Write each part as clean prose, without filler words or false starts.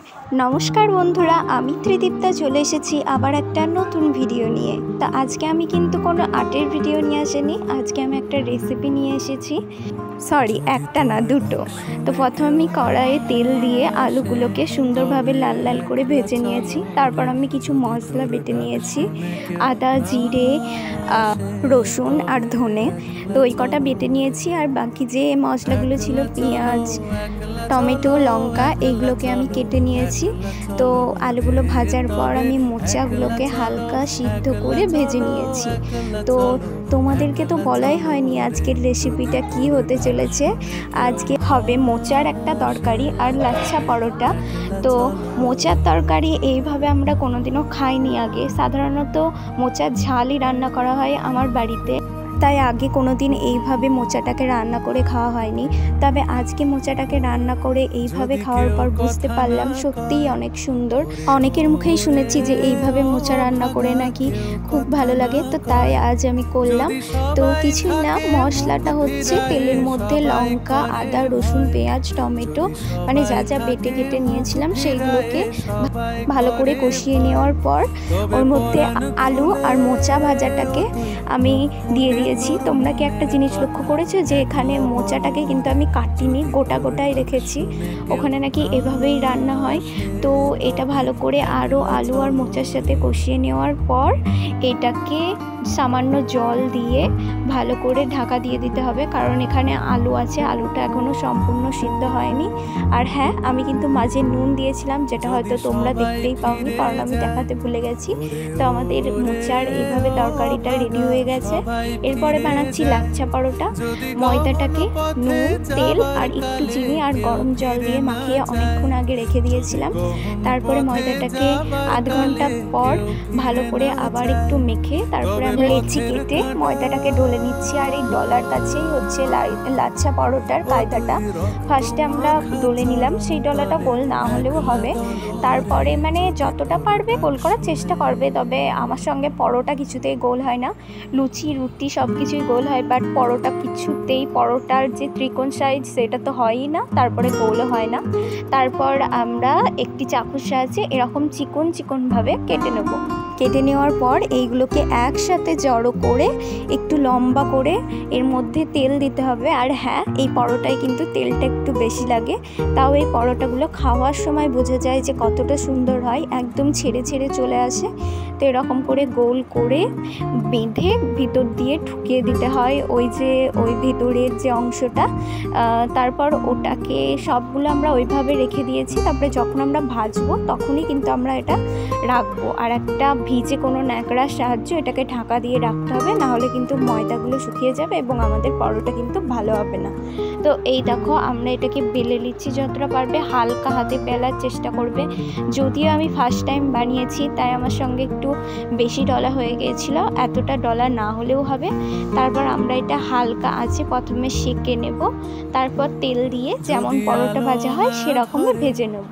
नमस्कार बंधुरा आमी त्रिदीप्ता चले एसेছি আবার একটা নতুন ভিডিও নিয়ে। তো আজকে আমি কিন্তু কোনো আর্টের ভিডিও নিয়ে আসিনি, আজকে আমি একটা রেসিপি নিয়ে এসেছি। সরি, একটা না দুটো। তো প্রথমে আমি কড়াইয়ে তেল দিয়ে আলুগুলোকে সুন্দরভাবে লাল লাল করে ভেজে নিয়েছি। তারপর আমি কিছু মশলা বেটে নিয়েছি, আদা, জিরে, রসুন আর ধনে। তো ওই কটা বেটে নিয়েছি, আর বাকি যে মশলাগুলো ছিল পেঁয়াজ, টমেটো, লঙ্কা, এইগুলোকে আমি কেটে নিয়েছি। তো আলুগুলো ভাজার পর আমি মোচাগুলোকে হালকা সিদ্ধ করে ভেজে নিয়েছি। তো তোমাদেরকে তো বলাই হয়নি আজকের রেসিপিটা কি হতে চলেছে। আজকে হবে মোচার একটা তরকারি আর লাচ্ছা পরোটা। তো মোচার তরকারি এইভাবে আমরা কোনোদিনও খাইনি আগে। সাধারণত মোচার ঝালই রান্না করা হয় আমার বাড়িতে, তাই আগে কোনো দিন এইভাবে মোচাটাকে রান্না করে খাওয়া হয়নি। তবে আজকে মোচাটাকে রান্না করে এইভাবে খাওয়ার পর বুঝতে পারলাম সত্যিই অনেক সুন্দর। অনেকের মুখেই শুনেছি যে এইভাবে মোচা রান্না করে নাকি খুব ভালো লাগে, তো তাই আজ আমি করলাম। তো কিছুই না, মশলাটা হচ্ছে তেলের মধ্যে লঙ্কা, আদা, রসুন, পেঁয়াজ, টমেটো মানে যা যা বেটে কেটে নিয়েছিলাম সেইগুলোকে ভালো করে কষিয়ে নেওয়ার পর ওর মধ্যে আলু আর মোচা ভাজাটাকে আমি দিয়ে দিয়েছি। তোমরা কি একটা জিনিস লক্ষ্য করেছো যে এখানে মোচাটাকে কিন্তু আমি কাটিনি, গোটা গোটাই রেখেছি। ওখানে নাকি এভাবেই রান্না হয়। তো এটা ভালো করে আরও আলু আর মোচার সাথে কষিয়ে নেওয়ার পর এটাকে সামান্য জল দিয়ে ভালো করে ঢাকা দিয়ে দিতে হবে, কারণ এখানে আলু আছে, আলুটা এখনও সম্পূর্ণ সিদ্ধ হয়নি। আর হ্যাঁ, আমি কিন্তু মাঝে নুন দিয়েছিলাম, যেটা হয়তো তোমরা দেখতেই পাওনি কারণ আমি দেখাতে ভুলে গেছি। তো আমাদের মোচার এইভাবে তরকারিটা রেডি হয়ে গেছে। এরপরে বানাচ্ছি লাচ্ছা পরোটা। ময়দাটাকে নুন, তেল আর একটু চিনি আর গরম জল দিয়ে মাখিয়ে অনেকক্ষণ আগে রেখে দিয়েছিলাম। তারপরে ময়দাটাকে আধ ঘন্টা পর ভালো করে আবার একটু মেখে তারপরে আমরা লেচি কেটে ময়দাটাকে ডলে নিচ্ছি। আর এই ডলার কাছেই হচ্ছে লাচ্ছা পরোটার কায়দাটা। ফার্স্টে আমরা ডলে নিলাম, সেই ডলাটা গোল না হলেও হবে। তারপরে মানে যতটা পারবে গোল করার চেষ্টা করবে, তবে আমার সঙ্গে পরোটা কিছুতেই গোল হয় না। লুচি, রুটি সব কিছুই গোল হয়, বাট পরোটা কিছুতেই, পরোটার যে ত্রিকোণ সাইজ সেটা তো হয়ই না, তারপরে গোলও হয় না। তারপর আমরা একটি চাকুর সাহায্যে এরকম চিকন চিকনভাবে কেটে নেব। কেটে নেওয়ার পর এইগুলোকে একসাথে জড়ো করে একটু লম্বা করে এর মধ্যে তেল দিতে হবে। আর হ্যাঁ, এই পরোটায় কিন্তু তেলটা একটু বেশি লাগে, তাও এই পরোটাগুলো খাওয়ার সময় বোঝা যায় যে কতটা সুন্দর হয়, একদম ছেড়ে ছেড়ে চলে আসে। তো এরকম করে গোল করে বেঁধে ভিতর দিয়ে ঢুকিয়ে দিতে হয় ওই ভিতরের যে অংশটা। তারপর ওটাকে সবগুলো আমরা ওইভাবে রেখে দিয়েছি। তারপরে যখন আমরা ভাজবো তখনই কিন্তু আমরা এটা রাখবো, আর একটা ভিজে কোনো ন্যাকড়ার সাহায্যে এটাকে ঢাকা দিয়ে রাখতে হবে, নাহলে কিন্তু ময়দাগুলো শুকিয়ে যাবে এবং আমাদের পরোটা কিন্তু ভালো হবে না। তো এই দেখো, আমরা এটাকে বেলে নিচ্ছি যতটা পারবে, হালকা হাতে বেলার চেষ্টা করবে। যদিও আমি ফার্স্ট টাইম বানিয়েছি তাই আমার সঙ্গে একটু বেশি ডলা হয়ে গিয়েছিল, এতটা ডলা না হলেও হবে। তারপর আমরা এটা হালকা আঁচে প্রথমে সেঁকে নেব, তারপর তেল দিয়ে যেমন পরোটা ভাজা হয় সেরকমই ভেজে নেব।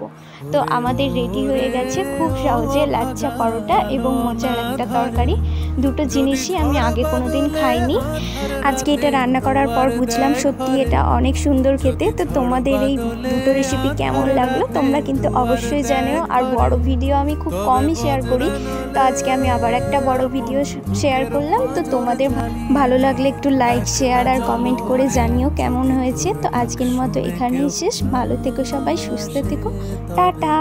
তো আমাদের রেডি হয়ে গেছে খুব সহজে লাচ্ছা পরোটা এবং মোচার একটা তরকারি। দুটো জিনিসই আমি আগে কোনো দিন খাইনি। আজকে এটা রান্না করার পর বুঝলাম সত্যি এটা অনেক সুন্দর খেতে। তো তোমাদের এই দুটো রেসিপি কেমন লাগলো তোমরা কিন্তু অবশ্যই জানিও। আর বড় ভিডিও আমি খুব কমই শেয়ার করি, তো আজকে আমি আবার একটা বড় ভিডিও শেয়ার করলাম। তো তোমাদের ভালো লাগলে একটু লাইক, শেয়ার আর কমেন্ট করে জানিও কেমন হয়েছে। তো আজকের মতো এখানেই শেষ। ভালো থেকো সবাই, সুস্থ থেকো, টাটা।